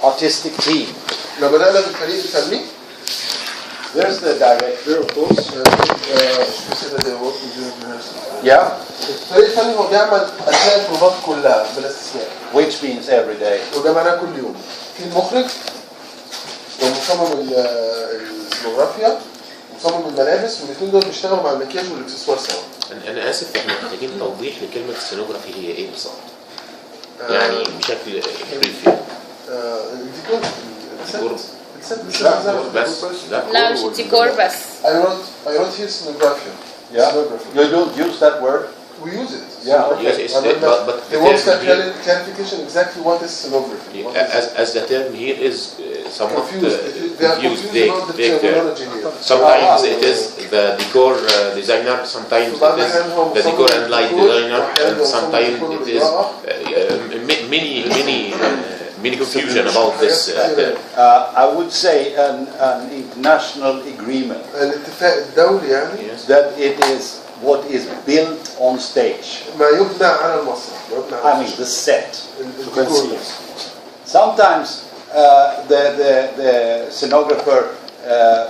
artistic team. لما بدأنا بالفريق الفني. There's the director, of course. Yeah. الفريق الفني هو بيعمل أثناء البروفات كلها بلا استثناء. Which means every day. وده معناه كل يوم. في المخرج ومصمم السينوغرافيا ومصمم الملابس، والاثنين دول بيشتغلوا مع المكياج والاكسسوار سوا. أنا آسف، إحنا محتاجين توضيح لكلمة السينوغرافي هي إيه بالظبط؟ يعني بشكل بريف. الديكور. بس لا مش ديكور بس. I wrote here scenography. Yeah. You don't use that word. We use it. Yeah. Yes, but they want clarification exactly what is scenography. As the term here is somewhat confused. Sometimes it is the decor designer, sometimes it is the decor and light designer, and sometimes it is many confusion about this term. I would say an international agreement. الاتفاق الدولي يعني. That it is what is built on stage. ما يبنى على المسرح. I mean the set. Sometimes the scenographer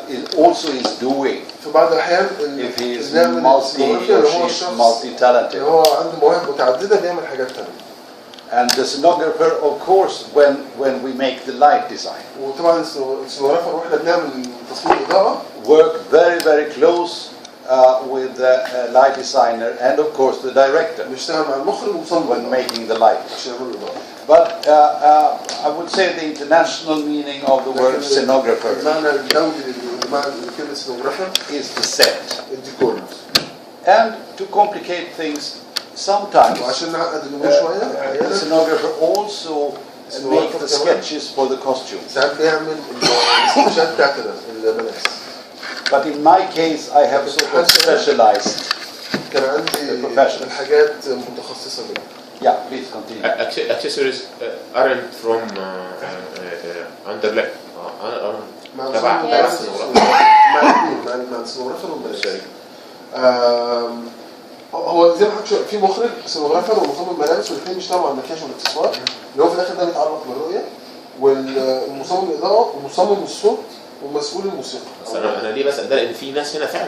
is doing. في بعض الأحيان if he is multi-talented. هو عنده مواهب متعددة بيعمل حاجات تانية. And the cenographer, of course, when we make the light design, وطبعا السينوغرافر واحنا بنعمل تصميم إضاءة, work very close with the light designer and of course the director بنشتغل مع المخرج ومصمم when making the light. عشان يعملوا الإضاءة. But I would say the international meaning of the word scenographer المعنى الدولي لمعنى كلمة سينوغرافر is the set. الديكور. And to complicate things, sometimes وعشان نعقد الأمور شوية the scenographer also make the sketches for the costumes. ساعات بيعمل السكتشات بتاعت الملابس. But in my case, I have sort of specialized. كان عندي الحاجات متخصصة جدا. Yeah, please continue. Accessories aren't from underlay. تبع السينوغرافر والملابس. هو زي ما حضرتك في مخرج سينوغرافر ومصمم ملابس، والاثنين بيشتغلوا على المكياج والاكسسوار اللي هو في الاخر ده بيتعلق بالرؤيه، والمصمم الاضاءه ومصمم الصوت ومسؤول الموسيقى. بس انا ليه بسال ده؟ لان في ناس هنا فعلا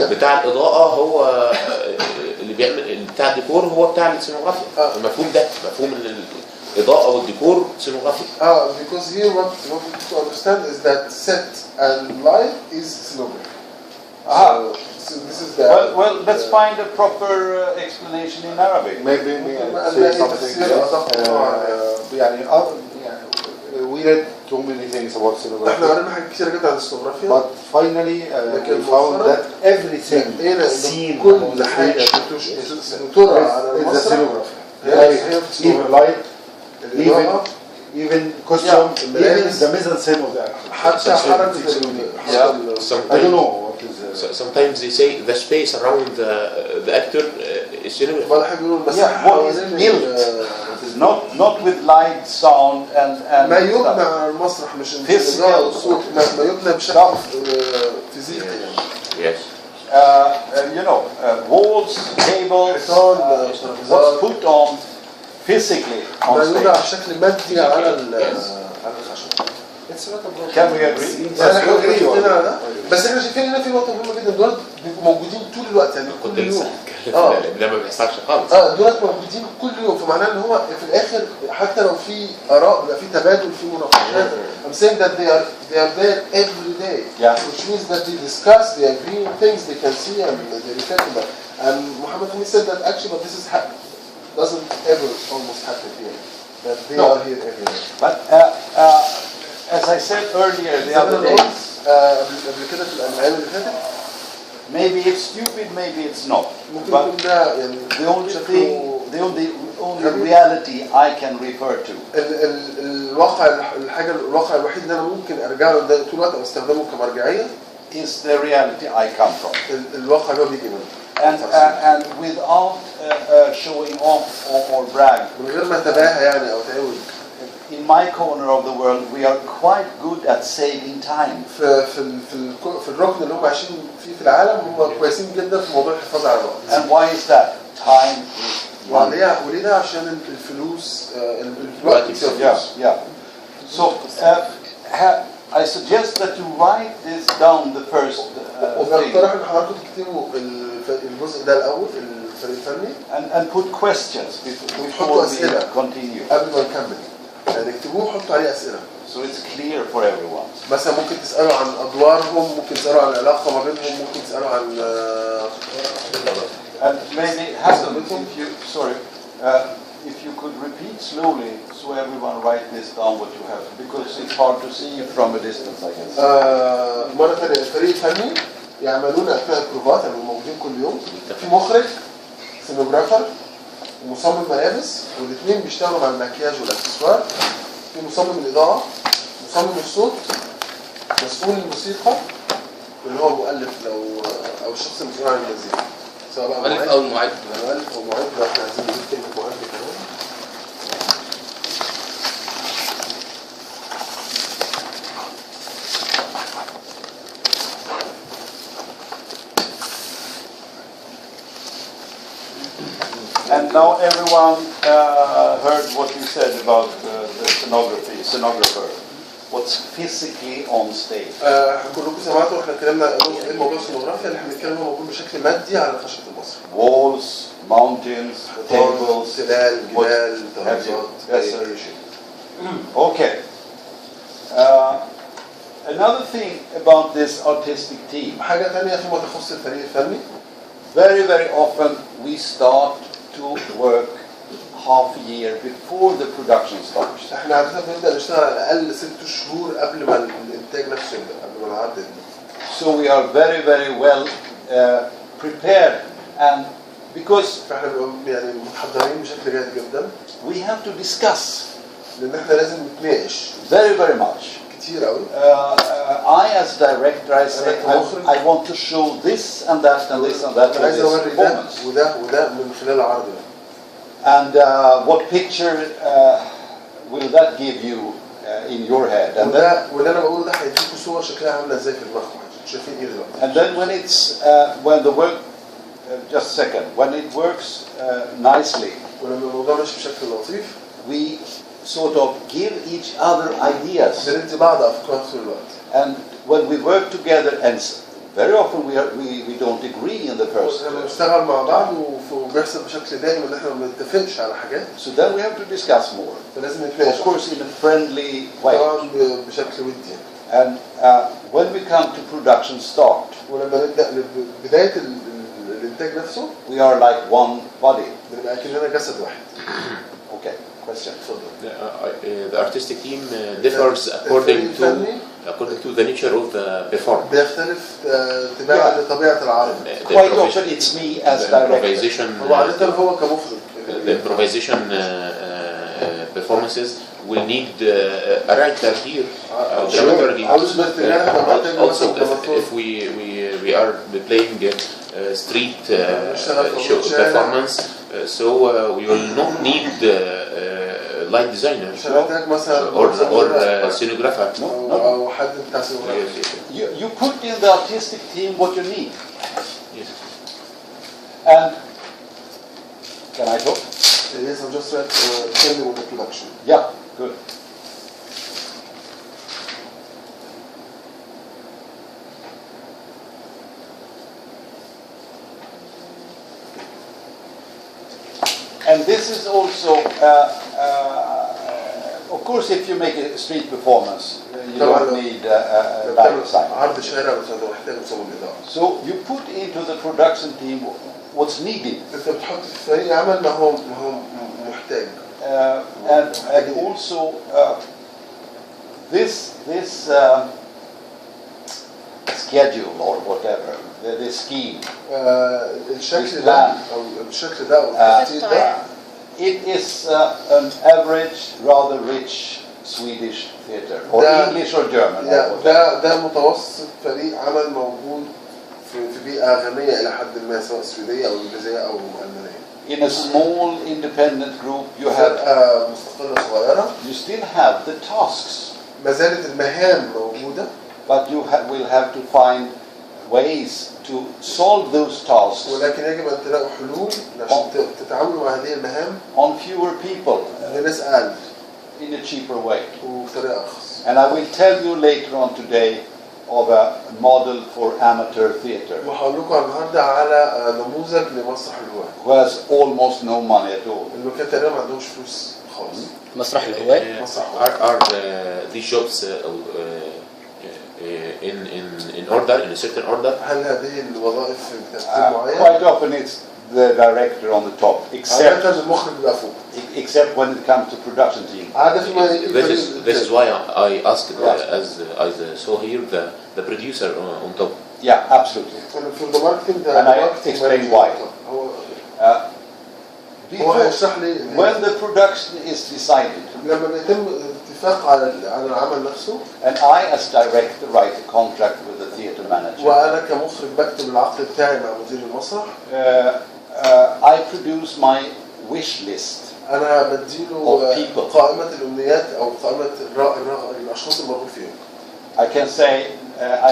بتاع الاضاءه هو اللي بيعمل بتاع الديكور هو بتاع السينوغرافيا. المفهوم ده مفهوم الاضاءه والديكور سينوغرافي. because here what to understand is that set and light is scenography. So this is the well, let's find a proper explanation in Arabic. Maybe say something. We read too many things about cinematography. احنا قرينا حاجات كتير جدا عن السينوغرافيا. But finally, we found that everything seen كل حاجة ترى على المسرح even light, even costume, even the mise-en-scène of the actor. حتى حركة I don't know. Sometimes they say the space around the actor is cinematography. What is built, not with light, sound and ما يبنى على المسرح مش الإضاءة والصوت، ما يبنى بشكل فيزيائي يعني. Yes. You know, walls, tables, what's put on physically on ما يوضع stage. بشكل مادي على الخشب. Can we agree? بس احنا شايفين ان في نقطه مهمه جدا، دول بيبقوا موجودين طول الوقت يعني كل يوم. ده ما بيحصلش خالص. دول موجودين كل يوم، فمعناه ان هو في الاخر حتى لو في اراء بيبقى في تبادل في مناقشات. I'm saying that they are there every day. Yeah. Which means that they discuss, they agree on things, they can see and they refer to that. And Muhammad Hamid said that actually this is doesn't ever almost happen here. That they are here every day. But as I said earlier the other day, قبل كده في الأيام اللي فاتت maybe it's stupid, maybe it's not. ممكن But يكون ده يعني the only reality I can refer to. الواقع الوحيد اللي أنا ممكن أرجع له ده طول الوقت أو استخدمه كمرجعية is the reality I come from. الواقع اللي هو بيجي منه. And without showing off or brag. من غير ما تباهى يعني أو تعود. In my corner of the world, we are quite good at saving time. في الركن اللي هم عايشين فيه في العالم هم كويسين جدا في موضوع الحفاظ على الوقت. And why is that? Time is وليه ده عشان الفلوس الوقت. Yeah. So I suggest that you write this down the first وبقترح ان حضراتكم تكتبوا الجزء ده الاول الفريق الفني and put questions before we continue. قبل ما نكمل يعني اكتبوه وحطوا عليه اسئله. So it's clear for everyone. مثلا ممكن تسالوا عن ادوارهم، ممكن تسالوا عن العلاقه ما بينهم، ممكن تسالوا عن and maybe if you could repeat slowly so everyone write this down what you have because it's hard to see from a distance I guess. مرة ثانية الفريق الفني يعملون أثناء البروفات يعني موجودين كل يوم. في مخرج، سينوغرافر، ومصمم ملابس، والاثنين بيشتغلوا على المكياج والاكسسوار. في مصمم الإضاءة، مصمم الصوت، مسؤول الموسيقى اللي هو مؤلف أو الشخص المسؤول عن المزيكا. سواء بقى مؤلف أو معد. مؤلف أو معد، احنا عايزين نجيب كلمة مؤلف كمان. And now everyone heard what you said about the scenographer. What's physically on stage. كلكم سمعتوا احنا اتكلمنا ايه موضوع السينوغرافيا اللي احنا بنتكلم هو موجود بشكل مادي على خشبة المسرح. Walls, mountains, tables, تلال، جبال، ترابيزات. Okay. Another thing about this artistic team. حاجة ثانية فيما تخص الفريق الفني. Very often we start to work half a year before the production starts. احنا عادة بنبدأ نشتغل على الأقل 6 شهور قبل ما الإنتاج نفسه يبدأ، قبل ما العرض يبدأ. So we are very well prepared and because فاحنا يعني متحضرين بشكل جيد جدا. we have to discuss. لأن احنا لازم نتناقش. Very much. كتير قوي. I as director I say I want to show this and that and this and that. أنا عايز أوري ده وده من خلال العرض ده. And what picture will that give you in your head? And واللي أنا بقوله ده هيديكوا صور شكلها عاملة إزاي في دماغكم. شايفين إيه دلوقتي؟ And then when it's when the work just a second when it works nicely. ولما الموضوع ماشي بشكل لطيف. We sort of give each other ideas. بندي بعض أفكار طول الوقت. And when we work together and very often we don't agree in the first. لما بنشتغل مع بعض وبيحصل بشكل دائم إن إحنا ما بنتفقش على حاجات. So then we have to discuss more. فلازم نتناقش. Of course in a friendly way. طبعا بشكل ودي. And when we come to production start. ولما نبدأ بداية الإنتاج نفسه. We are like one body. بنبقى كلنا جسد واحد. Okay. Question. The artistic team differs according to the nature of the performance. بيختلف تبعا لطبيعة العرض. Quite often it's me as director. وعادة هو كمخرج. The improvisation performances will need a writer here. Also, if we are playing street show performance, so we will not need light designer or scenographer. أو حد بتاع سينوغرافي. You put in the artistic team what you need. Yes. And can I talk? Yes, I'm just telling you the production. Yeah, good. And this is also, of course, if you make a street performance, you don't need a light design. عرض شارع محتاج مصمم إضاءة. So you put into the production team what's needed. أنت بتحط في فريق عمل ما هو محتاج. And also this schedule or whatever, the scheme. الشكل ده أو الشكل ده أو الترتيب ده. It is an average, rather rich Swedish theater, or English or German. ده متوسط فريق عمل موجود في بيئة غنية إلى حد ما سواء سويدية أو إنجليزية أو ألمانية. In a small independent group, you have مستقلة صغيرة. You still have the tasks. ما زالت المهام موجودة. But you will have to find ways to solve those tasks ولكن يجب أن تلاقوا حلول عشان تتعاملوا مع هذه المهام on fewer people لناس أقل in a cheaper way. وبطريقة أرخص. And I will tell you later on today of a model for amateur theater وهقول لكم النهارده على نموذج لمسرح الهواة. who has almost no money at all. اللي كان تقريبا ما عندهمش فلوس خالص. مسرح الهواة. Are these jobs in order, in a certain order? هل هذه الوظائف بترتيب معين؟ Quite often it's the director on the top, عادة المخرج بيبقى فوق. except when it comes to production team. عادة فيما This is why I asked as I saw here the producer on top. Yeah, absolutely. في الماركتنج ده And I explain why. هو هيشرح لي When the production is decided, لما بيتم الاتفاق على العمل نفسه and I as director write a contract with the theater manager, وانا كمخرج بكتب العقد بتاعي مع مدير المسرح I produce my wish list انا بديله of people. قائمة الامنيات او قائمة الاشخاص المرغوب فيهم. I can say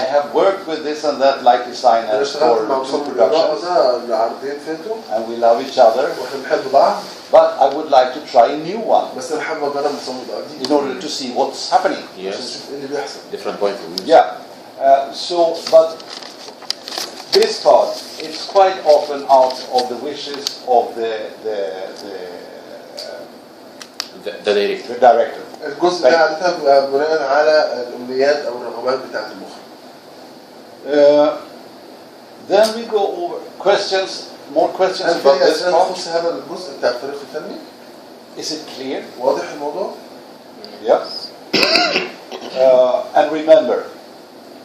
I have worked with this and that light انا designer اشتغلت مع for مصمم two الإضاءة productions, ده العرضين فاتوا and we love each other, واحنا بنحب بعض but I would like to try a new one بس انا حابب اجرب مصمم الإضاءة in جديد order to see what's happening. عشان Yes, نشوف ايه اللي بيحصل. different point of view. Yeah. But this part, it's quite often out of the wishes of the director. الجزء ده عادة بيبقى بناء على الامنيات او الرغبات بتاعت المخرج. Then we go over questions, more questions هل about في this اسئله part. تخص هذا الجزء بتاع الفريق الفني؟ Is it clear? واضح الموضوع؟ Yeah. And remember,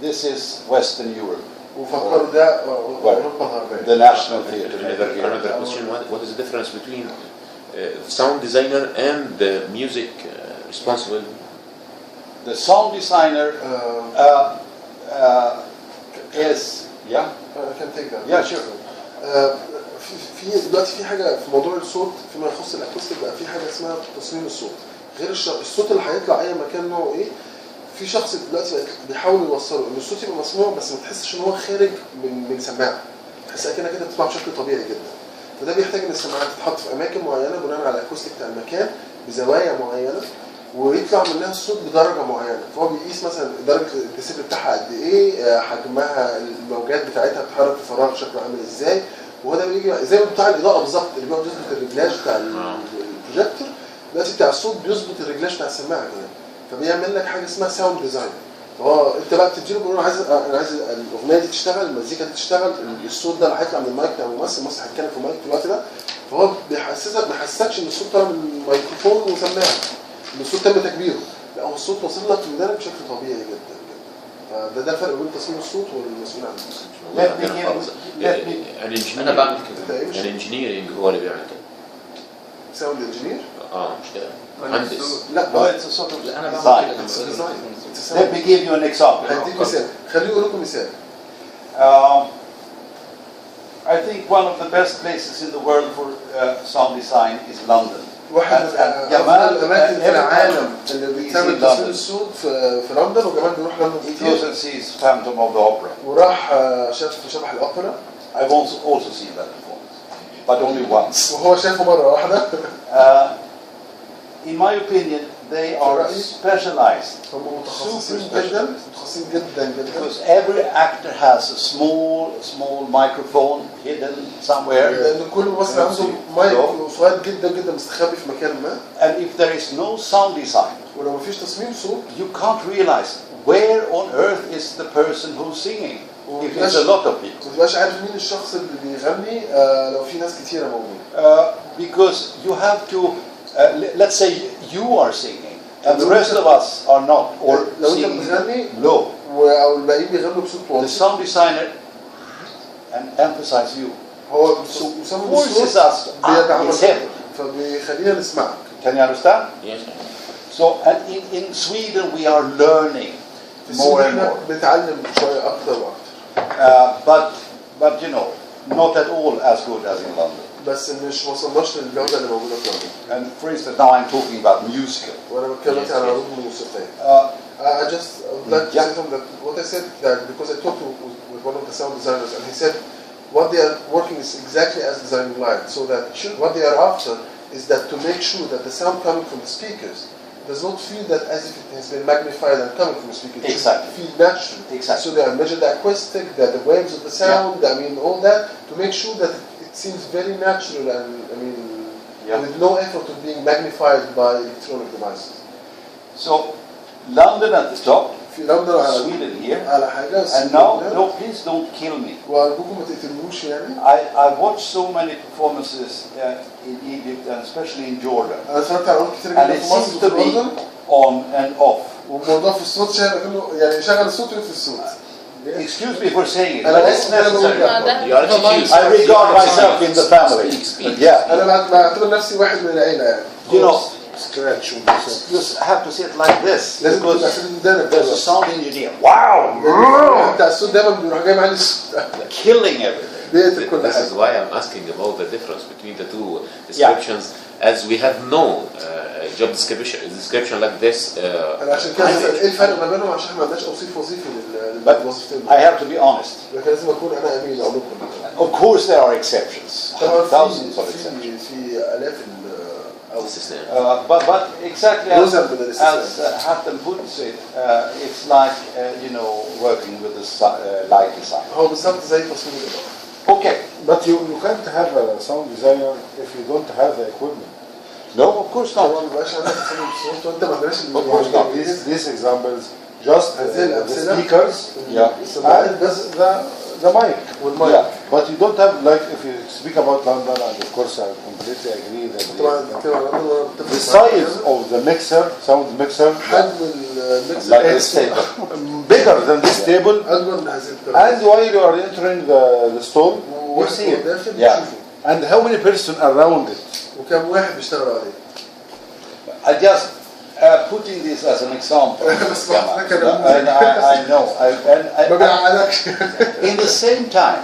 this is Western Europe, وفكروا ده اوروبا الغربيه. the national theater. Another question: what is the difference between sound designer and the music responsible? The sound designer is, yeah, I can take that. yeah, sure. في دلوقتي في حاجه في موضوع الصوت فيما يخص الاكوستيك بقى في حاجه اسمها تصميم الصوت. غير الصوت اللي هيطلع اي مكان نوعه ايه، في شخص دلوقتي بيحاول يوصله ان الصوت يبقى مسموع بس ما تحسش ان هو خارج من سماعه، تحس اكنك كده بتسمعه بشكل طبيعي جدا. فده بيحتاج ان السماعات تتحط في اماكن معينه بناء على الاكوستيك بتاع المكان بزوايا معينه ويطلع منها الصوت بدرجه معينه، فهو بيقيس مثلا درجه الديسيبل بتاعها قد ايه، حجمها، الموجات بتاعتها بتتحرك في فراغ شكله عامل ازاي، وهو ده بيجي زي بتاع الاضاءه بالظبط اللي بيقعد يظبط الرجلاج بتاع البروجيكتور، دلوقتي بتاع الصوت بيظبط الرجلاج بتاع السماعه كمان، فبيعمل لك حاجه اسمها ساوند ديزاين. فهو انت بقى بتديله بتقول انا عايز الاغنيه دي تشتغل، المزيكا دي تشتغل، الصوت ده اللي هيطلع من المايك بتاع الممثل هيتكلم في المايك في الوقت ده، فهو بيحسسك ما يحسسكش ان الصوت طالع من الميكروفون وسماعه، ان الصوت تم تكبيره، لا هو الصوت واصل لك في ودانك بشكل طبيعي جدا جدا. فده الفرق بين تصميم الصوت والمسؤول عن انا بعمل كده. الانجينيرنج هو اللي بيعمل كده. ساوند انجينير؟ مش كده. مهندس. لا No, it's a sort of أنا design. Let me give you an example. هديك مثال، خليه يقول لكم مثال. I think one of the best places in the world for sound design is London. واحد من أفضل الأماكن في العالم اللي بتعمل تصميم الصوت في لندن، وجمال بيروح لندن He goes and sees Phantom of the Opera. وراح شاف شبح الأوبرا. I've also seen that performance, but only once. وهو شافه مرة واحدة. In my opinion, they are specialized. هم متخصصين جدا جدا. Because every actor has a small microphone hidden somewhere. لأن كل ممثل عنده مايك صغير جدا مستخبي في مكان ما. And if there is no sound design, ولو مفيش تصميم صوت, you can't realize where on earth is the person who's singing. If it's a lot of people. ما تبقاش عارف مين الشخص اللي بيغني لو في ناس كتيرة موجودة. Because you have to, let's say you are singing and the rest of us are not, or singing low. أو الباقيين بيغنوا بصوت واطي. The sound designer and emphasize you. هو مصمم الصوت بيدعمك فبيخلينا نسمعك. Can you understand? Yes. So, and in Sweden we are learning more and more. بنتعلم شوية أكتر وأكتر. But you know, not at all as good as in London. بس مش وصلناش للجودة اللي موجودة في لندن. And for instance, now I'm talking about musical. وأنا بتكلم عن عروض موسيقية. I just would like to say something that what I said that because I talked with with one of the sound designers, and he said what they are working is exactly as designing line, so that what they are after is that to make sure that the sound coming from the speakers does not feel that as if it has been magnified and coming from the speakers. Exactly. It feel natural. Exactly. So they are measured the acoustic, the waves of the sound, I mean all that, to make sure that it seems very natural and with no effort of being magnified by electronic devices. So London at the top, في لندن على Sweden here, على حاجة. and no, please don't kill me. وأرجوكم ما تقتلوش يعني. I watched so many performances in Egypt and especially in Jordan. أنا اتفرجت على عروض كتير And جدا it في مصر seems وفي to be الأردن. on and off. والموضوع في الصوت شايف كأنه يعني شغل الصوت ويطفي الصوت. Excuse me for saying it, أنا but بس it's necessary. You are excused. I regard myself in the family. Yeah. أنا بعتبر نفسي واحد من العيلة يعني. You know, Scratch. you have to say it like this لازم تبقى because في الدنيا. there's a sound engineer. Wow! بتاع الصوت دايما بيروح جاي معلي الصوت. Killing everything. بيقتل كل This is حاجة. why I'm asking about the difference between the two descriptions, as we have no job description like this. أنا عشان كده بسأل إيه الفرق ما بينهم عشان ما عندناش توصيف وظيفي But للوظيفتين. I have to be honest. لكن لازم أكون أنا أمين أقول لكم. Of course there are exceptions. طبعا Thousands of exceptions. في آلاف أو But exactly Those as are the necessities. Hatton puts it, it's like working with the light design. هو بالظبط زي تصميم الإضاءة. Okay. But you can't have a sound designer if you don't have the equipment. No, of course طبعا not. ما بيبقاش عندك تصميم الصوت وأنت ما عندكش Of course not. These examples, just the speakers Yeah. and the mic. والمايك. Yeah. But you don't have, like, if you speak about London, and of course I completely agree that طبعا كده أنا the size of the mixer, sound mixer, حجم الميكسر Like this table. bigger than this table. أكبر من هذه الطريقة. And while you are entering the store, you see it. وداخل Yeah. بتشوفه. And how many person around it? وكم واحد بيشتغل عليه. I just putting this as an example. بس Jamal, فاكر and I know. ما بيعقدكش. In the same time,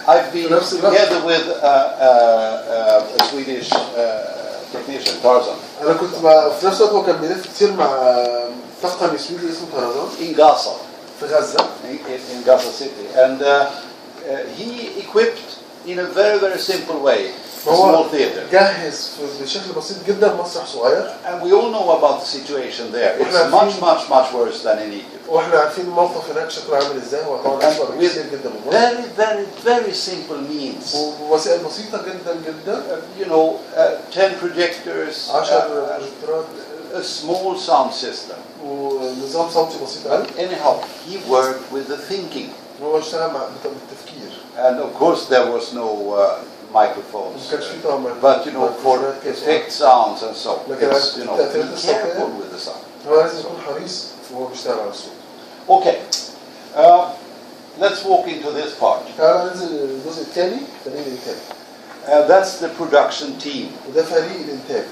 I've been together with a Swedish technician, Tarzan, أنا كنت في نفس الوقت هو كان بيلف كتير مع تقني سويدي اسمه طرزان in Gaza, في غزة. in Gaza City. And he equipped in a very, very simple way a small theater. جهز بشكل بسيط جدا مسرح صغير. And we all know about the situation there. It's much worse than in Egypt. واحنا عارفين الموقف هناك شكله عامل ازاي، هو طبعا أسوأ بكتير جدا من مصر. Very simple means. ووسائل بسيطة جدا جدا. 10 projectors, 10 بروجيكتورات. a small sound system. ونظام صوتي بسيط قوي. Anyhow, he worked with the thinking. هو اشتغل بالتفكير. And of course there was no microphones. ما كانش فيه طبعا. But for effect sounds and so, لكن it's, be careful with the sound. هو لازم يكون حريص وهو بيشتغل على الصوت. Okay, let's walk into this part. تعالى ننزل الجزء الثاني، فريق الإنتاج. That's the production team. وده فريق الإنتاج.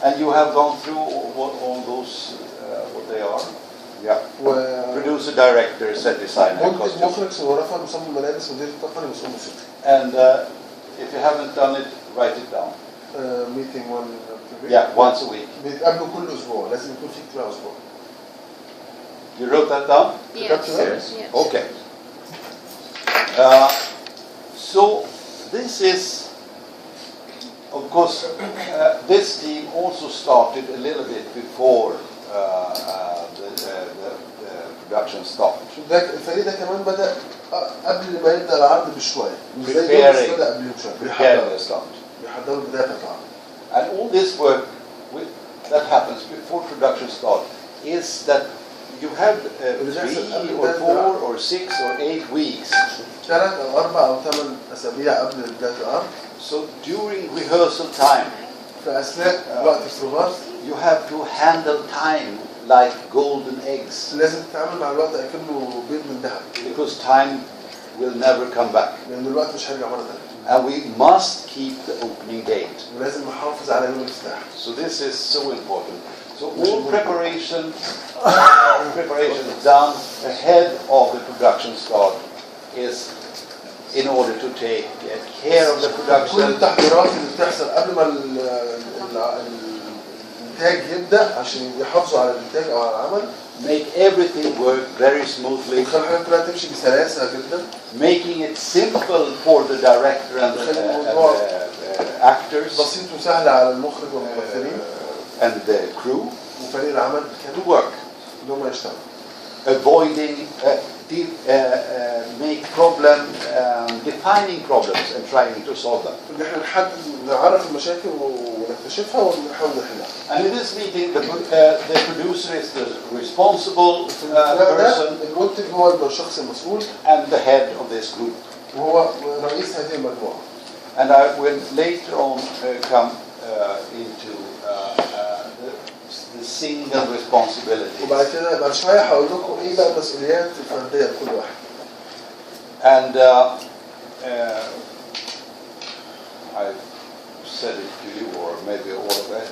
And you have gone through all those, what they are. Yeah. Producer, director, set designer, costume. مخرج، صورافة، مصمم ملابس، مدير التقني، مسؤول موسيقى. And if you haven't done it, write it down. Meeting one. Yeah, once a week. بيتقابلوا كل أسبوع، لازم يكون في اجتماع أسبوع. You wrote that down? Yes. Okay. So this is, of course, this team also started a little bit before the production started. الفريق ده كمان بدأ قبل ما يبدأ العرض بشوية. مش زي ده بس بدأ قبلهم شوية. بيحضروا بداية العرض. And all this work that happens before production starts is that you have 3 or 4 or 6 or 8 weeks. 3 أو 4 أو 8 أسابيع قبل بداية العرض. So during rehearsal time, في أثناء وقت البروفات, you have to handle time like golden eggs. لازم تتعامل مع الوقت كأنه بيض من ذهب. Because time will never come back. لأن الوقت مش هيرجع مرة ثانية. And we must keep the opening date. ولازم نحافظ على يوم الافتتاح. So this is so important. So all preparation done ahead of the production start is in order to take care of the production. كل التحضيرات اللي بتحصل قبل ما الانتاج يبدا عشان يحافظوا على الانتاج او على العمل. Make everything work very smoothly. يخلي الحاجات كلها تمشي بسلاسه جدا. Making it simple for the director and actors. بسيط وسهل على المخرج والممثلين. And the crew. وفريق العمل To work. اللي هم يشتغلوا. Avoiding make problem, defining problems and trying to solve them. ان احنا نحدد نعرف المشاكل ونكتشفها ونحاول نحلها. And in this meeting, the producer is the responsible person. المنتج هو الشخص المسؤول. And the head of this group. وهو رئيس هذه المجموعة. And I will later on come into the single responsibility. وبعد كده بعد شوية هقول لكم ايه بقى المسؤوليات الفردية لكل واحد. And I said it to you, or maybe all of that.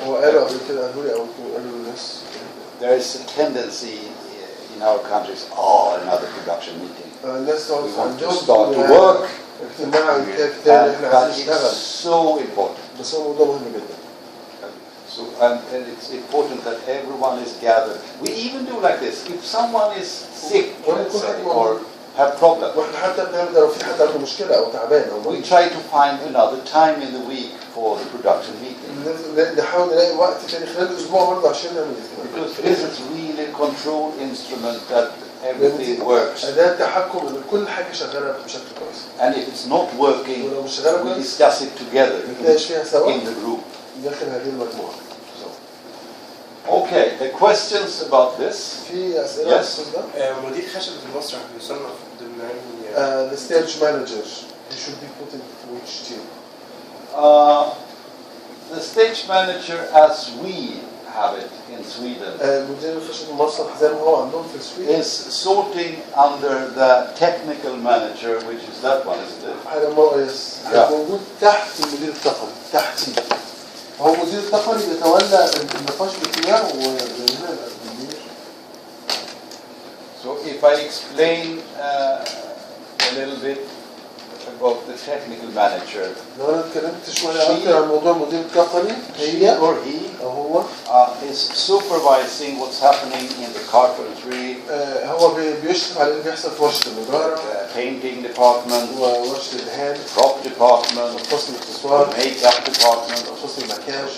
هو قالوا قبل كده قالوا لي او قالوا للناس. There is a tendency in our countries, another production meeting. الناس We want to start to work. اجتماع انتاج تاني احنا عايزين نشتغل. It's so important. بس هو موضوع مهم جدا. So and it's important that everyone is gathered. We even do like this. If someone is sick, let's say, or have problems, واحنا حتى بنعمل لو في حد عنده مشكلة او تعبان او we try to find another time in the week for the production meeting. نحاول نلاقي وقت تاني خلال الاسبوع برضه عشان نعمل الاجتماع. Because this is really a control instrument that everything works. أداة تحكم إن كل حاجة شغالة بشكل كويس. And if it's not working, we discuss it together in the group. داخل هذه المجموعة. Okay, the questions about this? في أسئلة؟ Yes. مدير خشبة المسرح بيصنف ضمن علم The stage manager, he should be put in which team? The stage manager, as we have it in Sweden, مدير خشبة المسرح زي ما هو عندهم في السويد. is sorting under the technical manager, which is that one, isn't it? هذا موجود تحت المدير التقني، تحتي. هو مدير التقني بيتولى النقاش بتاعه وهنا المدير. So if I explain a little bit about the technical manager, لو أنا اتكلمت شوية أكتر عن موضوع المدير التقني هي or he أو هو is supervising what's happening in the carpentry, هو بيشرف على اللي بيحصل في ورشة النجارة painting department, وورشة الدهان prop department, وفصل الاكسسوار makeup department, وفصل المكياج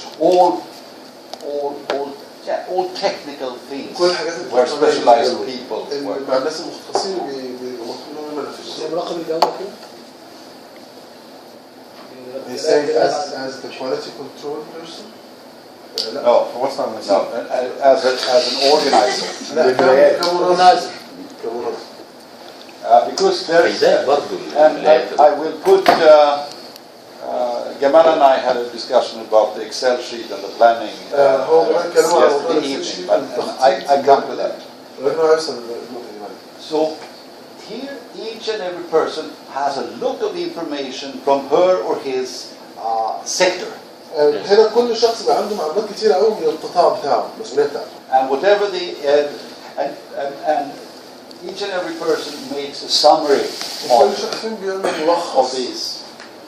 all technical things كل الحاجات where specialized people work. مع الناس المختصين بيبقوا مطلوبين منهم ينفذوا. زي مراقب الجودة كده. They say as the quality control person. No, as an organizer. كمنظم. Because there's برضو and I will put Gamal and I had a discussion about the Excel sheet and the planning yesterday evening, but I come to that. So here each and every person has a lot of information from her or his sector. هنا كل شخص بقى عنده معلومات كتيرة قوي من القطاع بتاعه، المسؤولية بتاعته. And whatever and each and every person makes a summary كل شخص فيهم بيعمل of ملخص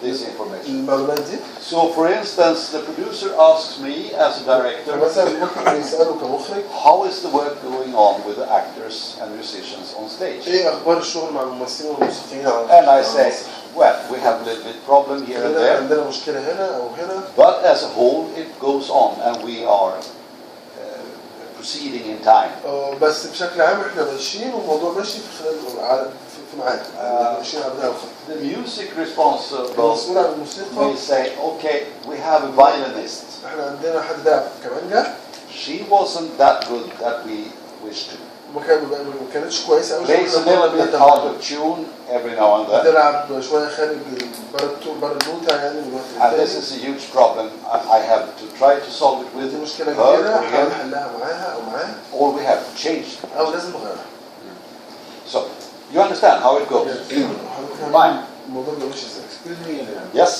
this information. المعلومات دي. So for instance, the producer asks me as a director, مثلا ممكن يسأله كمخرج how is the work going on with the actors and musicians on stage? ايه اخبار الشغل مع الممثلين والموسيقيين على And I say, well, we have a little bit problem here and there, عندنا مشكلة هنا او هنا. but as a whole it goes on and we are proceeding in time. بس بشكل عام احنا ماشيين والموضوع ماشي في خلال في ميعاد. ماشيين على بداية الخط. The music responsible المسؤول عن الموسيقى may say, okay, we have a violinist. احنا عندنا حد بيلعب كمانجا. She wasn't that good that we wished to. ما كانتش كويسة قوي. Plays a little bit out of tune every now and then. بتلعب شوية خارج بره النوتة يعني من الوقت And this التاني. is a huge problem. I have to try to solve it with دي مشكلة her كبيرة or حاول him, نحلها معاها أو معاه or we have to change it. أو لازم نغيرها. So, you understand how it goes? Fine. الموضوع ده ماشي ازاي؟ Excuse me. Yes?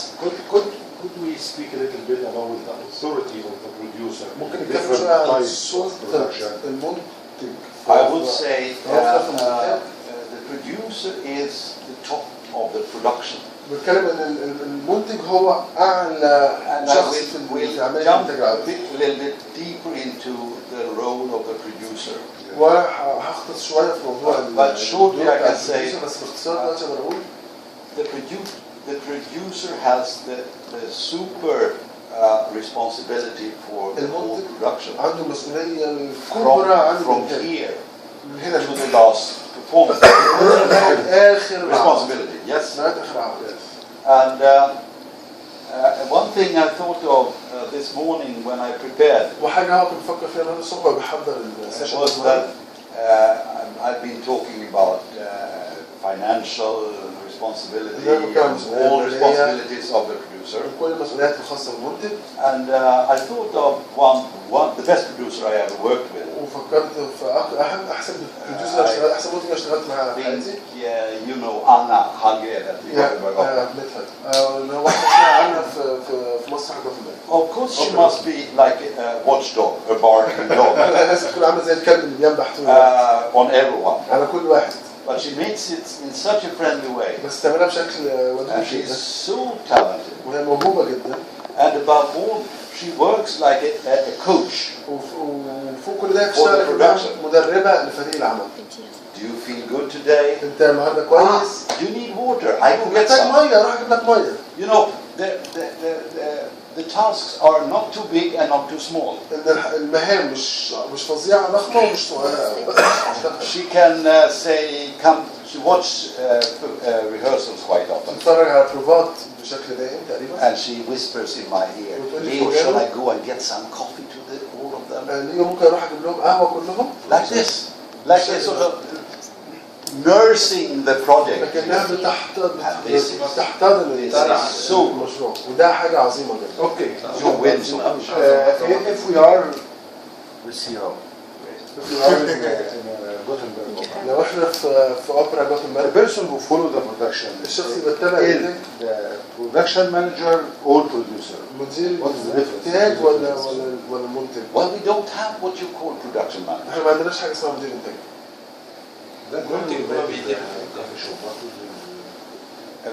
Could we speak a little bit about the authority of the producer? ممكن نتكلم Different شوية عن types of سلطة production. المنتج. I would say the producer is the top of the production. بنتكلم ان المنتج هو اعلى And I شخص will في عمليه jump الانتاج a العربي. little bit deeper into the role of the producer. وهختص شويه في موضوع But shortly I can say بس باختصار دلوقتي اقدر اقول the producer has the super responsibility for the whole production. عنده المسؤوليه الكبرى عن From الانتاج here من هنا to the last performance. اخر Responsibility, yes. لغايه اخر عقد. And one thing I thought of this morning when I prepared وحاجه هو كان بيفكر فيها النهارده الصبح وبيحضر السيشن was that I've been talking about financial responsibility and all responsibilities of the producer. كل المسؤوليات الخاصه بالمنتج. And I thought of the best producer I ever worked with. وفكرت في احسن بروديوسر احسن منتج اشتغلت معاه في حياتي. You know Anna Hallgren at the Gothenburg. اللي هو واحده اسمها عنها في مسرح جوتنبرج. Of course she must be like a watchdog, a barking dog. لازم تكون عامله زي الكلب اللي بينبح طول on everyone. على كل واحد. But she makes it in such a friendly way. بس تعملها بشكل ودود And جدا. she's so talented. وهي موهوبه جدا. And above all, she works like a coach. وفوق كل ده بتشتغل مدربه لفريق العمل. Do you feel good today? انت النهارده كويس؟ You need water. I can get محتاج some. ميه اروح اجيب لك ميه. You know, the tasks are not too big and not too small. ان المهام مش فظيعه ضخمه ومش صغيره. She can say, come. She watch rehearsals quite often. تتفرج على بروفات بشكل دائم تقريبا. And she whispers in my ear, Leo, shall I go and get some coffee to all of them? ليو ممكن اروح اجيب لهم قهوه كلهم. Like this. Like a sort of nursing the project. لكنها بتحتضن المشروع وده حاجه عظيمه جدا. Okay. You win so much. If we are, let's see how. If we are in Gothenburg, لو احنا في اوبرا the جوتنبرج person who follow the production الشخص اللي بيتبع is الانتاج the production manager or producer. مدير What is the difference? الانتاج ولا المنتج؟ Well, we don't have what you call production manager. احنا ما عندناش حاجه اسمها مدير انتاج.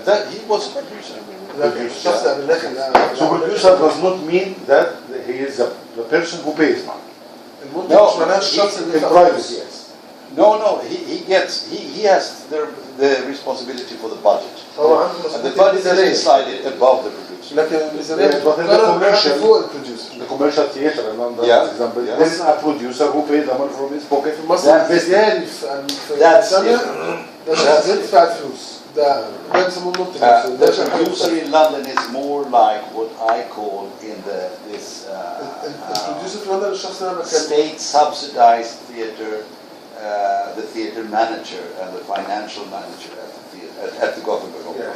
That he was a producer. لكن الشخص اللي داخل So producer does not mean that he is the person who pays money. المنتج مش معناه الشخص اللي In private, yes. No, he has the responsibility for the budget. هو عنده And the مسؤوليه budget is الميزانيه. decided above the producer. لكن الميزانيه But in the بتقرر commercial- فوق البروديوسر. The commercial theater in London, Yeah. for example, Yeah. there is a producer who pays the money from his pocket. في مصر التجاري في That's السنه it. ده شخص بيدفع الفلوس. ده بيسموه المنتج. The ده شخص producer in London is more like what I call in this البروديوسر في لندن الشخص اللي انا بتكلم state subsidized theater, the theater manager and the financial manager at the Gothenburg Opera.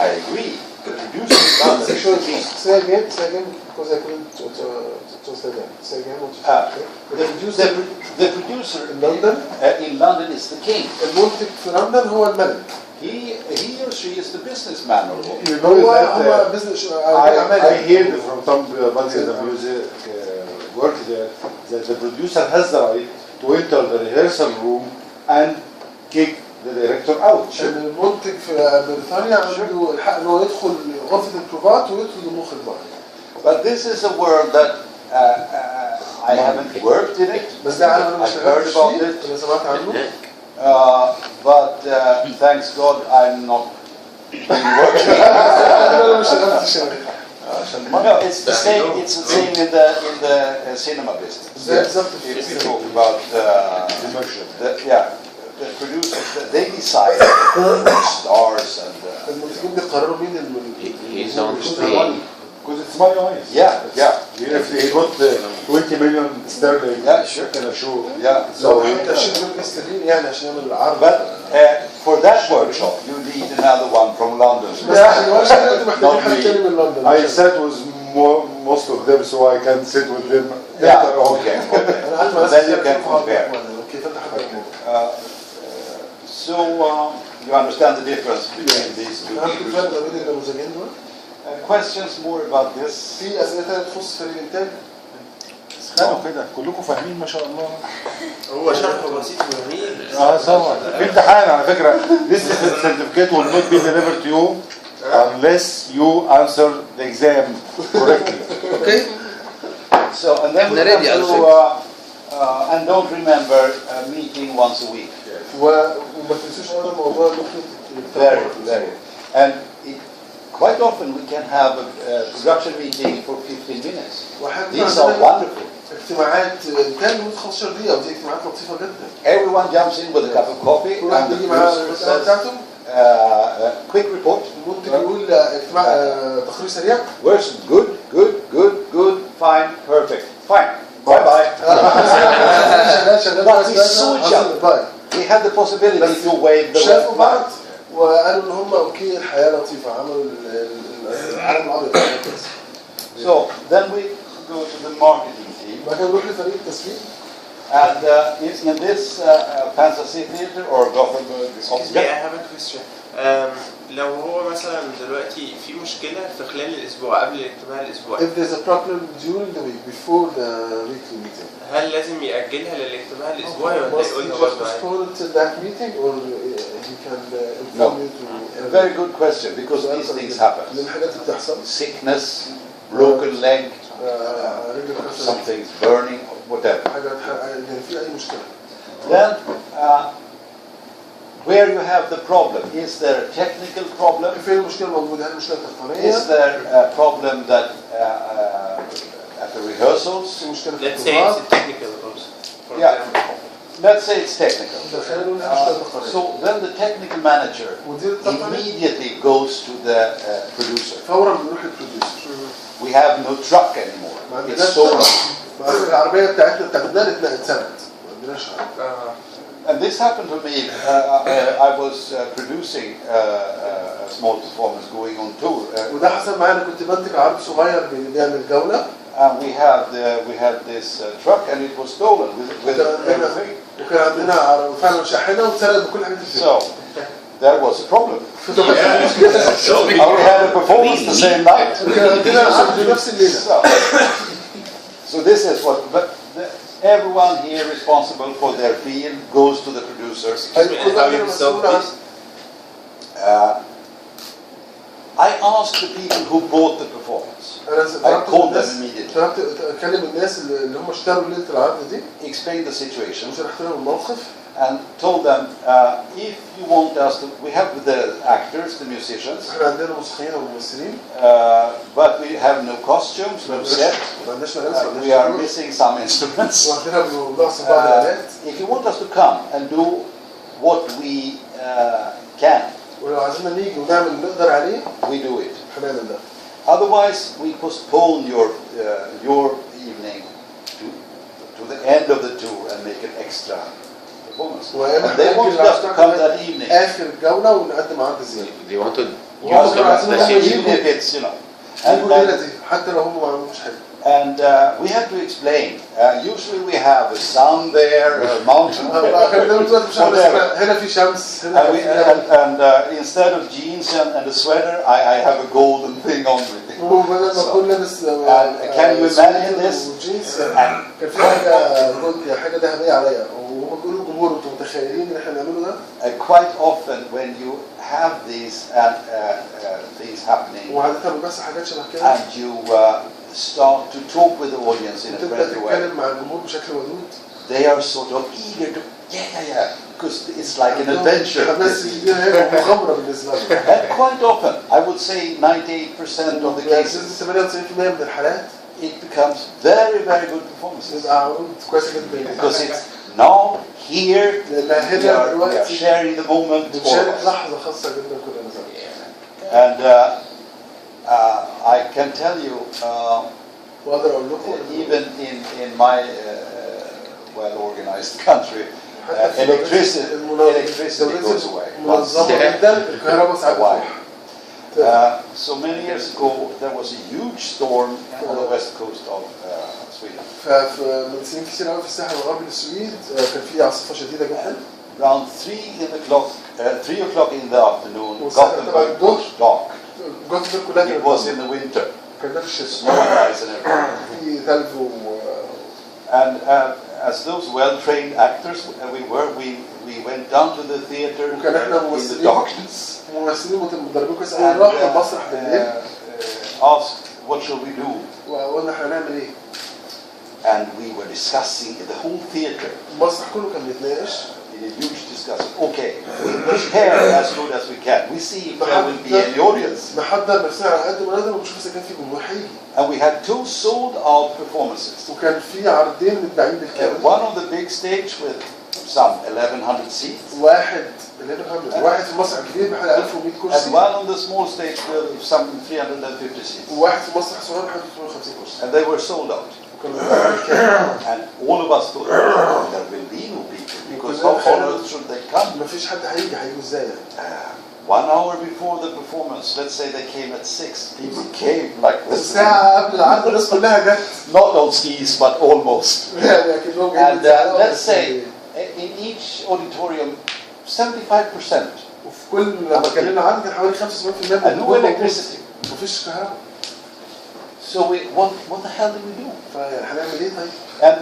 I agree. The producer in London is the king. Say again, because I couldn't translate that. Say again what you said. The producer in London in London is the king. المنتج في لندن هو الملك. He or she is the businessman or what? You know هو that بزنس I hear from somebody in the music work there that the producer has the right to enter the rehearsal room and kick the director out. المنتج في بريطانيا عنده الحق ان هو يدخل غرفه البروفات ويدخل المخرج بره. But this is a world that I haven't worked in it. بس ده عالم انا ما I've heard اشتغلتش about فيه it. انا سمعت عنه. But thanks God I'm not working. انا ما اشتغلتش No, it's the same. It's the same in the cinema business. زي بالظبط If we talk about the producers, they decide stars and. المنتجين بيقرروا مين He's on stage. Because it's money wise. Yeah. Even if they got 20 million sterling, Yeah, sure. in a show. Yeah. لو حتى 20 مليون استرليني يعني عشان يعمل العرض. But for that workshop, you need another one from London. بس عشان الورشه دي محتاجين حد تاني من لندن. I sat with most of them so I can sit with them. Yeah. Okay. انا قعدت مع ناس Then you كتير can في حوار compare. كيف انت حضرتك؟ So you understand the difference between these two هل في فرق issues. ما بين النموذجين دول؟ Questions more about this? في اسئله تانية تخص فريق الانتاج؟ كانوا كده كلكم فاهمين ما شاء الله. هو شرح بسيط وجميل. طبعا في امتحان على فكره. This certificate will not be delivered to you unless you answer the exam correctly. Okay. So and then we have to and don't remember meeting once a week. وما تنسوش هذا الموضوع Very, very. And quite often we can have a production meeting for 15 minutes. These are wonderful. اجتماعات كان لمدة 15 دقيقة ودي اجتماعات لطيفة جدا. Everyone jumps in with a cup of coffee and the producer says, quick report. ممكن يقول اجتماع تقرير سريع. Worse, good, fine, perfect, fine. Bye bye. But we saw each other. We had the possibility to wave the شافوا بعض وقالوا ان هم اوكي الحياة لطيفة عملوا العالم الابيض. So then we go to the marketing team. بعد كده نروح لفريق التسويق. And in this fantasy theater or Gothenburg. Excuse me, I have a question. لو هو مثلا دلوقتي في مشكلة في خلال الأسبوع قبل الاجتماع الأسبوعي. If there's a problem during the week before the weekly meeting. هل لازم يأجلها للاجتماع الأسبوعي ولا يقولها برضه برضه postpone it to that meeting or he can inform you to. A very good question because these things happen. من الحاجات اللي بتحصل. Sickness, broken leg, something's burning, whatever. حاجة يعني في أي مشكلة. Then, where you have the problem, is there a technical problem? فين المشكلة موجودة؟ هل المشكلة تقنية؟ Is there a problem that at the rehearsals? في مشكلة في Let's say it's technical also. Yeah, let's say it's technical. خلينا نقول مشكلة تقنية. So then the technical manager مدير التقني immediately goes to the producer. فورا بنروح للبروديوسر. We have no truck anymore. It's solar. العربية بتاعتنا اتسرقت. ما عندناش عربية. And this happened to me. I was producing a small performance going on tour. وده حصل معانا كنت بنتج عرض صغير بيعمل جولة. And we had this truck and it was stolen with everything. وكان عندنا فعلا شاحنة واتسرقت بكل حاجة فيها. So there was a problem. We had a performance the same night. كان عندنا عرض نفس الليلة. So this is what. But everyone here responsible for their field goes to the producers. How you solve this? I asked the people who bought the performance. I called them immediately. أكلم الناس اللي هم اشتروا ليلة العرض دي. Explained the situation. وشرحت لهم الموقف. And told them, if you want us to, we have the actors, the musicians. احنا عندنا موسيقيين وممثلين. But we have no costumes, no set. We are missing some instruments. وعندنا نقص بعض الآلات. If you want us to come and do what we can, ولو عايزين نيجي ونعمل اللي نقدر عليه. we do it. هنعمل ده. Otherwise, we postpone your evening to the end of the tour and make an extra performance. And they wanted us to come that evening. آخر الجولة ونقدم عرض زيادة. They want to use the Even if it's, you know. حتى لو هم ما عملوش حاجة. And we had to explain. Usually we have a sun there, a mountain. هنا في شمس. And instead of jeans and a sweater, I have a golden thing on me. Can you imagine this? كان في حاجة ذهبية عليا وهم بيقولوا للجمهور انتوا متخيلين ان احنا نعمله ده؟ Quite often when you have these things happening, وعادة بيحصل حاجات شبه كده. and you start to talk with the audience in a friendly way. تتكلم مع الجمهور بشكل ودود. They are sort of eager to because it's like an adventure. مغامرة بالنسبة لهم. And quite often, I would say 98% of the cases, 98% من الحالات it becomes very, very good performances. بيبقى عروض كويسة جدا. Because it's now here we are sharing the moment. بنشارك لحظة خاصة جدا كلنا. And I can tell you, even in my well-organized country, electricity goes away. So many years ago, there was a huge storm on the west coast of Sweden. فمن سنين كثيرة قوي في الساحل الغربي للسويد كان في عاصفة شديدة جدا. Around 3 o'clock in the afternoon, Gothenburg was dark. It was in the winter. كان ده في الشتاء. Snow and ice and everything. في ثلج And as those well-trained actors we went down to the theater وكان احنا in the darkness. ممثلين متدربين كويس قوي راحوا المسرح بالليل. Asked what shall we do? وقلنا احنا هنعمل ايه؟ And we were discussing in the whole theater. المسرح كله كان بيتناقش. In a huge discussion. Okay, we prepare as good as we can. We see if there will be any audience. نحضر نفسنا على قد ما نقدر ونشوف اذا كان في جمهور هيجي. And we had 2 sold-out performances. وكان في عرضين متباعين بالكامل. One on the big stage with some 1100 seats. واحد في المسرح الكبير بحوالي 1100 كرسي. And one on the small stage with some 350 seats. وواحد في المسرح الصغير بحوالي 350 كرسي. And they were sold out. And all of us thought there will be no people because how on earth should they come? ما فيش حد هيجي ازاي يعني؟ 1 hour before the performance, let's say they came at 6. People came like this. ساعة قبل العرض الناس كلها جت. Not on skis, but almost. يعني أكنهم And let's say in each auditorium, 75%. وفي كل لما كان لنا عرض كان حوالي 75% And no electricity. مفيش كهرباء. So what the hell did we do? هنعمل ايه طيب؟ And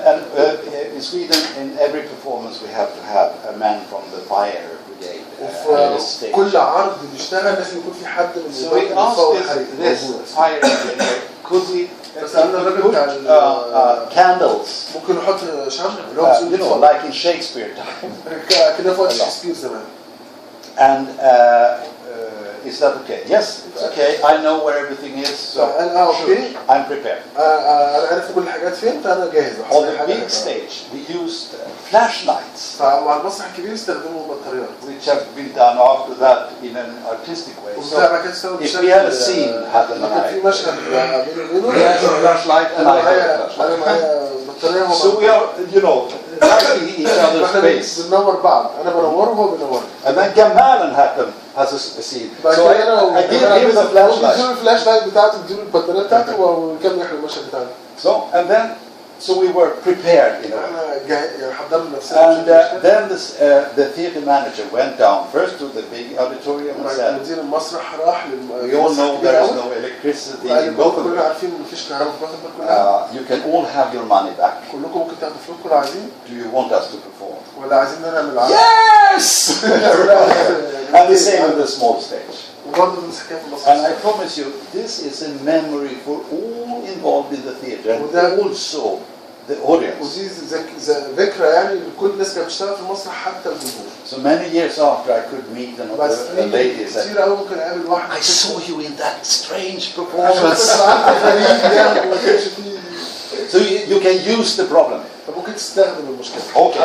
in Sweden, in every performance, we have to have a man from the fire brigade on the stage. كل عرض بيشتغل لازم يكون في حد من So we asked this fire engineer, could we put candles? ممكن نحط شمع You know, like in Shakespeare time. كده في وقت شكسبير زمان. And is that okay? Yes, it's okay. I know where everything is, so okay. I'm prepared. أنا عارف كل الحاجات فين فأنا جاهز. On the big stage, we used flashlights. فمع المسرح الكبير استخدموا بطاريات. Which have been done after that in an artistic way. So if we had a scene happen, في مشهد بينه he has a flashlight and I have a flashlight. So we are, you know, lighting each other's face. بننور بعض. أنا بنوره وهو بينور. And then Gamal has a scene. So I give him the flashlight. نديله الفلاش لايت بتاعته نديله البطارية بتاعته ونكمل احنا المشهد بتاعنا. So and then we were prepared, you know. And then the theater manager went down first to the big auditorium and said, "We all know there is no electricity in Gothenburg. You can all have your money back. Do you want us to perform?" Yes! And the same with the small stage. And I promise you, this is a memory for all involved in the theater and also the audience. So many years after, I could meet a lady and said, "I saw you in that strange performance." So you can use the problem. Okay.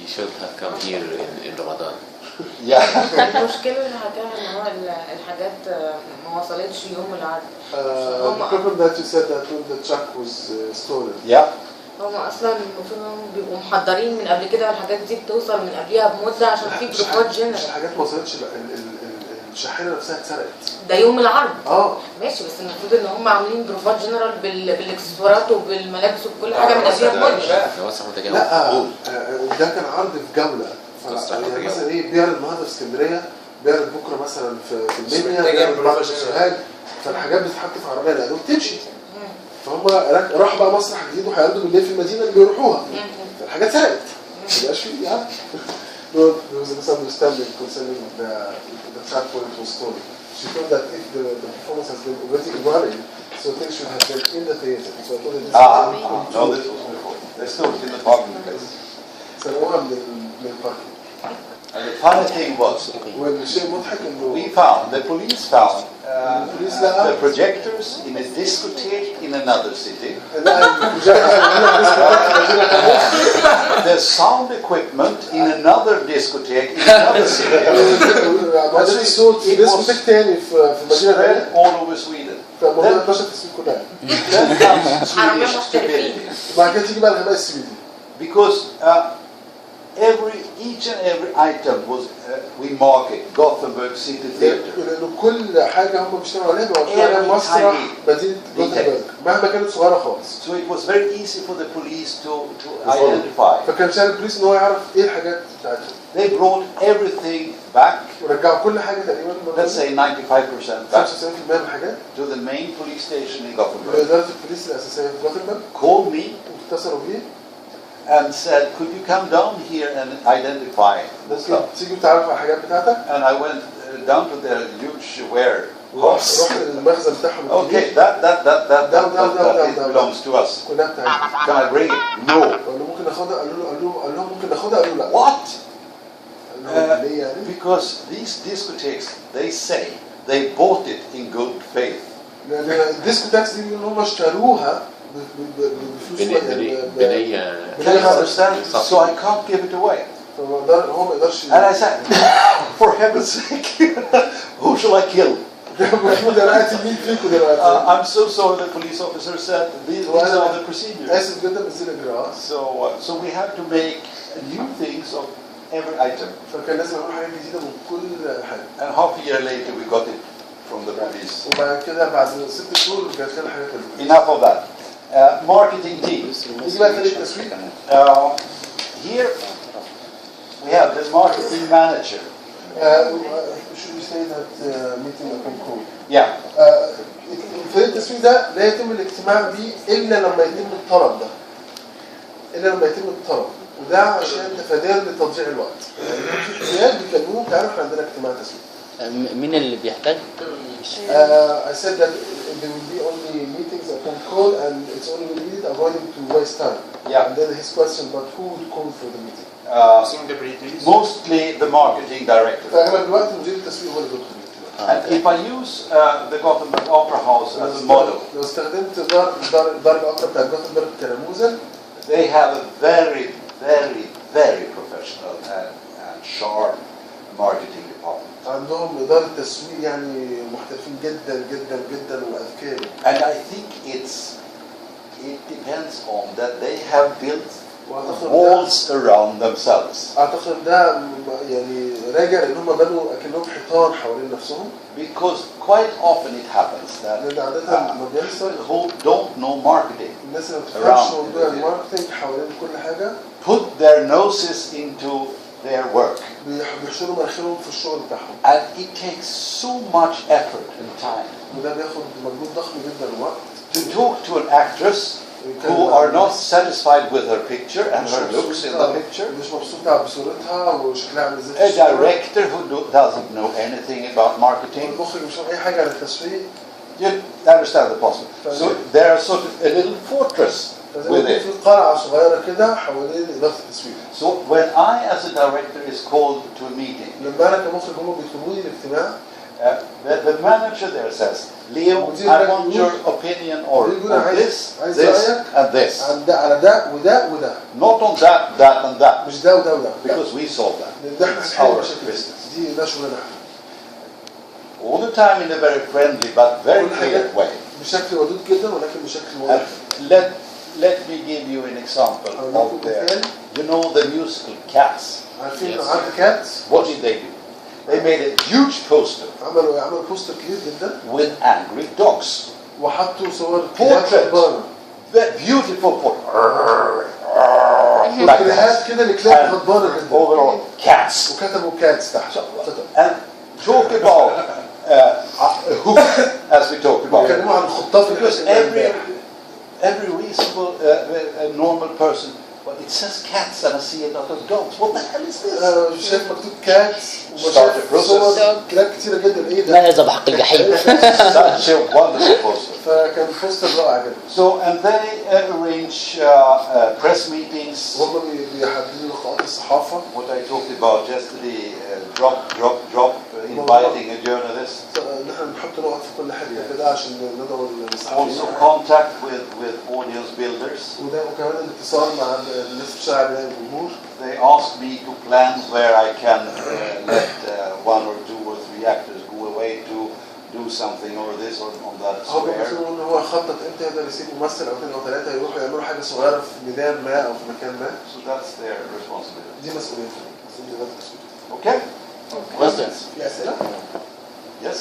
You should have come here in Ramadan. المشكلة اللي هتعمل ان هو الحاجات ما وصلتش يوم العرض. The problem that you said that when the truck was stolen. Yeah. هم اصلا المفروض انهم بيبقوا محضرين من قبل كده والحاجات دي بتوصل من قبلها بمده عشان في بروفات جنرال. الحاجات ما وصلتش الشاحنه نفسها اتسرقت. ده يوم العرض. ماشي بس المفروض ان هم عاملين بروفات جنرال بالاكسسوارات وبالملابس وبكل حاجه من قبلها بمده. لا ده كان عرض في جوله. يعني مثلا ايه بيعرض النهارده في اسكندريه بيعرض بكره مثلا في المنيا بيعرض بعد سوهاج فالحاجات بتتحط في عربيه نقل وبتمشي فهم راحوا بقى مسرح جديد وهيعرضوا بالليل في المدينه اللي بيروحوها فالحاجات سرقت ما بقاش فيه يعني there was a misunderstanding concerning the track when it was stolen. She thought that if the performance has been already running, so things should have been in the theater. So I thought this no, this was before. They stood in the parking place. سرقوها من الباركينج. And the funny thing was, we found, the police found the projectors in a discotheque in another city. The sound equipment in another discotheque in another city. It was spread all over Sweden. Then comes Swedish stupidity. Because each and every item was we mark it Gothenburg City Theater. لأنه كل حاجة هم بيشتغلوا عليها بيوفروا عليها مسرح مدينة جوتنبرج مهما كانت صغيرة خالص. So it was very easy for the police to identify. فكان سهل البوليس إن هو يعرف إيه الحاجات بتاعتهم. They brought everything back. ورجعوا كل حاجة تقريبا. Let's say 95% back. 95% من الحاجات. To the main police station in Gothenburg. لإدارة البوليس الأساسية في جوتنبرج. Called me. اتصلوا بيه and said, could you come down here and identify the stuff? تيجي تعرف على الحاجات بتاعتك. And I went down to their huge warehouse. رحت المخزن بتاعهم. Okay, that belongs to us. كلها بتاعتنا. Can I bring it? No. قالوا ممكن ناخدها، قالوا لهم ممكن ناخدها، قالوا لا. What? ليه يعني؟ Because these discotheques, they say they bought it in good faith. الديسكوتاكس دي ان هم اشتروها بفلوس بنية. Can you understand? So I can't give it away. هو ما يقدرش. And I said, for heaven's sake, who shall I kill? I'm so sorry, the police officer said, these are the procedures. So we have to make new things of every item. And half a year later we got it from the police. Enough of that. Marketing team. Here we have the marketing manager. Should we say that meeting upon call? Yeah. فريق التسويق ده لا يتم الاجتماع به إلا لما يتم الطلب ده. إلا لما يتم الطلب. وده عشان تفاديا لتضييع الوقت. في احتياج بيكلموه تعالوا احنا عندنا اجتماع تسويق. مين اللي بيحتاج؟ I said that there will be only meetings upon call and it's only needed avoiding to waste time. Yeah. And then his question, but who would call for the meeting? Mostly the marketing director. فأغلب الوقت مدير التسويق هو اللي بيدخل. And if I use the Gothenburg Opera House as a model, لو استخدمت دار الأوبرا بتاع جوتنبرغ كنموذج, they have a very professional and sharp marketing department. عندهم إدارة تسويق يعني محترفين جدا جدا جدا وأذكياء. And I think it depends on that they have built walls around themselves. أعتقد ده يعني راجع إن هم بنوا أكنهم حيطان حوالين نفسهم. Because quite often it happens that people who don't know marketing الناس اللي ما بتفهمش موضوع الماركتينج حوالين كل حاجة put their noses into their work. بيحشروا مناخيرهم في الشغل بتاعهم. And it takes so much effort and time. وده بياخد مجهود ضخم جدا ووقت. To talk to an actress who are not satisfied with her picture and her looks in the picture. A director who doesn't know anything about marketing. You understand the possible. So there are sort of a little fortress with it. So when I as a director is called to a meeting, the manager there says, Leo, I want your opinion on this, this, and this. Not on that, and that. Because we solve that. It's our business. All the time in a very friendly but very clear way. Let me give you an example of you know the musical Cats. Yes. What did they do? They made a huge poster with angry dogs. Portrait. Beautiful portrait. Like that. Overall, cats. And talk about hook, as we talked about. Because every reasonable, normal person, but it says cats and I see a lot of dogs. What the hell is this? شايف مكتوب cats Start the process. كلاب كتيرة جدا ايه ده؟ ما هذا بحق الجحيم. Such a wonderful poster. فكان بوستر رائع جدا. So and they arrange press meetings. هم بيحددوا لقاءات الصحافة. What I talked about yesterday, drop, inviting a journalist. نحن نحط نقط في كل حتة كده عشان ندعو الصحفيين. Also contact with audience builders. وكمان الاتصال مع الناس بتاع الجمهور. They asked me to plan where I can let one or two or three actors go away to do something or this or on that. هو بيقولوا إن هو خطط إمتى يقدر يسيب ممثل أو اثنين أو ثلاثة يروحوا يعملوا حاجة صغيرة في ميدان ما أو في مكان ما. So that's their responsibility. دي مسؤوليتهم. Okay. Questions? في أسئلة؟ Yes.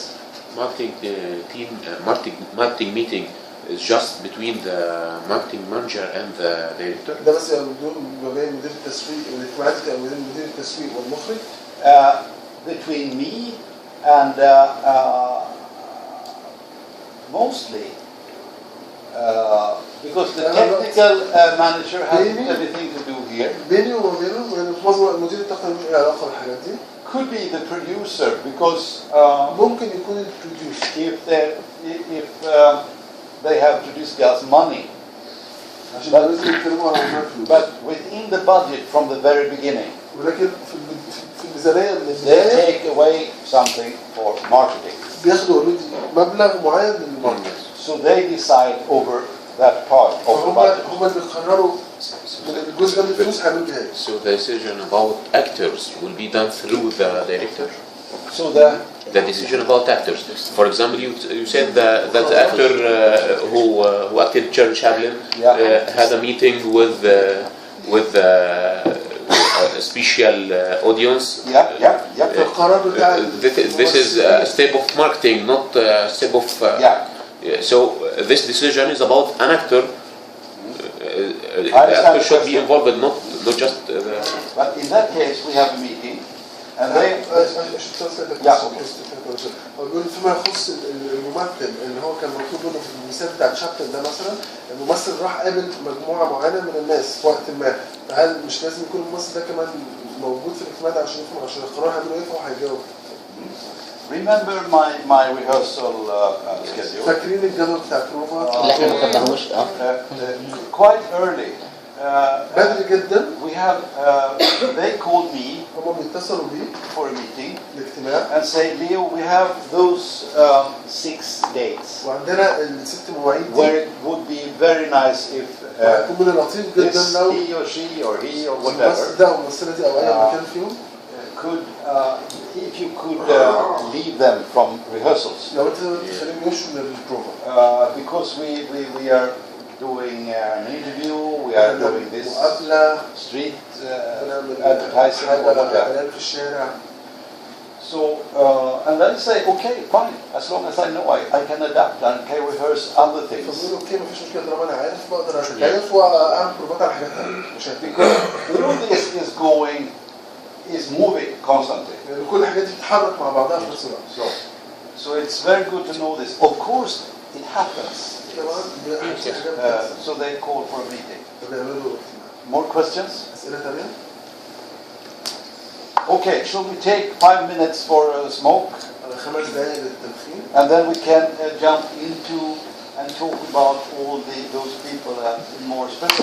Marketing meeting is just between the marketing manager and the director. ده بس بدون ما بين مدير التسويق والاجتماعات بين مدير التسويق والمخرج. Between me and mostly Because the technical manager has everything to do here. بيني وبينه يعني في مصر المدير التقني مش له علاقة بالحاجات دي. Could be the producer because ممكن يكون البروديوسر. if they have produced us money. But within the budget from the very beginning. ولكن في الميزانية من البداية. They take away something for marketing. بياخدوا اوريدي مبلغ معين للماركت. So they decide over that part of the budget. هم اللي بيقرروا الجزء ده من الفلوس هيعملوا بيه. So the decision about actors will be done through the director. So the decision about actors. For example, you said that the actor who acted Charlie Chaplin had a meeting with a special audience. This is a step of marketing, not a step of. So this decision is about an actor. The actor should be involved, not just. But in that case, we have a meeting, and they. بيقول فيما يخص الممثل اللي هو كان مطلوب منه في المثال بتاع شابلن ده مثلا، الممثل راح قابل مجموعه معينه من الناس في وقت ما، فهل مش لازم يكون الممثل ده كمان موجود في الاجتماع ده عشان يفهم عشان القرار هيعملوا ايه فهو هيجاوب. Remember my rehearsal schedule. فاكرين الجدول بتاع البروفات اللي احنا ما خدناهوش quite early. بدري جدا. We have they called me. هم بيتصلوا بي for a meeting. الاجتماع. And say, Leo, we have those 6 dates. وعندنا الست مواعيد. Where it would be very nice if هيكون من اللطيف جدا لو he or she or he or whatever. ده الممثلة دي او اي مكان فيهم. Could if you could leave them from rehearsals. لو انت تخليهم يمشوا من البروفا. Because we are doing an interview, we are doing this street advertising or whatever. So and I say okay, fine, as long as I know I can adapt and can rehearse other things. فبقول اوكي مفيش مشكله طالما انا عارف بقدر اتكيف واعمل بروفات على حاجات ثانيه. Because this is moving constantly. يعني كل الحاجات دي بتتحرك مع بعضها في نفس الوقت. So it's very good to know this. Of course, it happens. So they call for a meeting. More questions? Okay, shall we take 5 minutes for a smoke? And then we can jump into and talk about all those people more special.